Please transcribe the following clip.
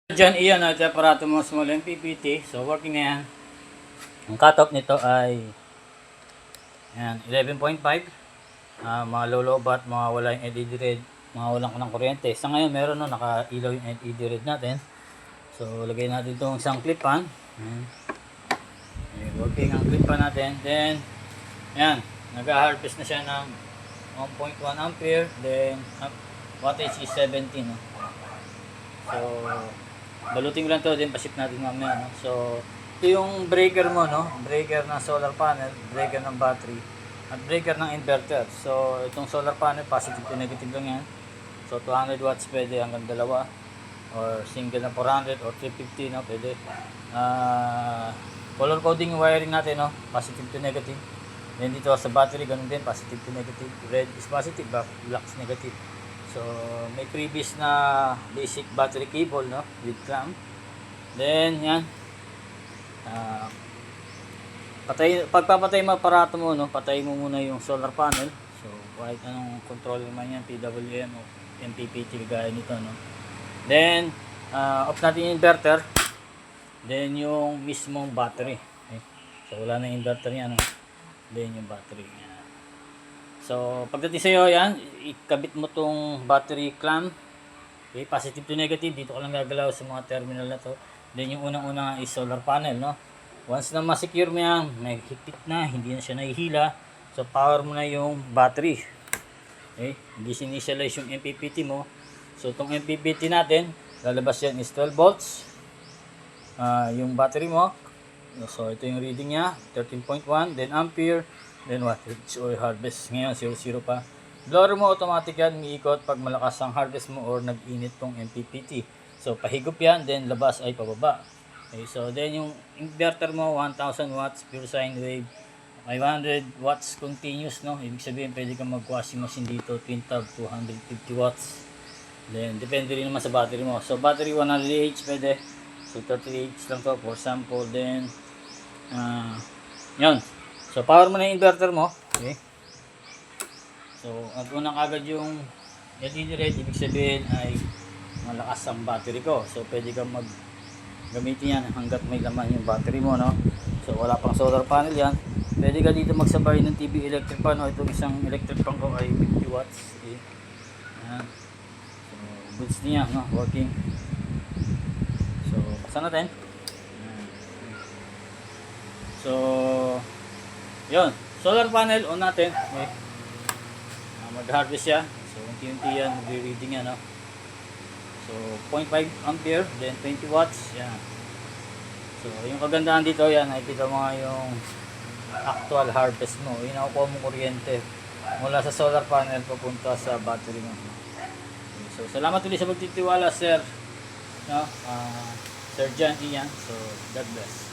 Diyan iyan at aparato mo small MPPT. So working na yan. Ang cutoff nito ay yan, 11.5. Mga low low bat, mga wala yung LED red, mga walang ng kuryente. Sa ngayon meron no, naka-ilaw yung LED red natin. So lagay natin itong isang clip pan. Working ang clip pan natin. Then yan, nag-harvest na siya ng 1.1 ampere. Then wattage is 17. No? So balutin ko lang to, din pasip natin mamaya, no? So ito yung breaker mo, no? Breaker ng solar panel, breaker ng battery, at breaker ng inverter. So itong solar panel, positive to negative lang yan. So 200 watts pwede hanggang dalawa, or single na 400 or 350, no? Pwede. Color coding yung wiring natin, no? Positive to negative. Then dito sa battery, ganun din, positive to negative. Red is positive, black is negative. So may previous na basic battery cable, no, with clamp. Then yan, pagpapatay mo aparato mo, no, patay mo muna yung solar panel. So kahit anong controller man yan, PWM o MPPT gaya nito, no. Then off natin yung inverter. Then yung mismong battery, okay. So wala na yung inverter yan, no. Then yung battery yan. So pagdating sa iyo yan, ikabit mo tong battery clamp. Okay, positive to negative, dito ka lang gagalaw sa mga terminal na to. Then yung unang-una is solar panel, no. Once na ma-secure mo yan, may higpit na, hindi na siya nahihila. So power mo na yung battery. Okay, dis-initialize yung MPPT mo. So itong MPPT natin, lalabas yan is 12 volts. Yung battery mo, so ito yung reading niya, 13.1, then ampere, then wattage or harvest. Ngayon 0 pa. Blower mo automatic yan, umiikot pag malakas ang harvest mo or nag-init tong MPPT. So pahigop yan, then labas ay pababa. Okay, so then yung inverter mo 1000 watts pure sine wave, 500 watts continuous, no. Ibig sabihin pwede kang mag-washing machine dito, twin tub 250 watts. Then depende rin naman sa battery mo. So battery 100Ah pwede. So 30Ah lang to for sample. Then yun. So power mo na yung inverter mo. Okay. So una kagad yung LED red, ibig sabihin ay malakas ang battery ko. So pwede kang gamitin yan hanggat may laman yung battery mo, no. So wala pang solar panel yan. Pwede ka dito magsabay ng TV electric pan, no. Itong isang electric pan ko ay 50 watts. Okay. Ayan. So goods niya, no, working. So buksan natin. So yun, solar panel on natin. Okay. Mag-harvest siya. So unti-unti yan, magre-reading yan, no. So 0.5 ampere, then 20 watts. Yan. So yung kagandahan dito, yan, nakikita mo nga yung actual harvest mo. Yung nakukuha mo kuryente mula sa solar panel papunta sa battery mo. Okay, so salamat ulit sa pagtitiwala, sir, no? Sir John Ian. So God bless.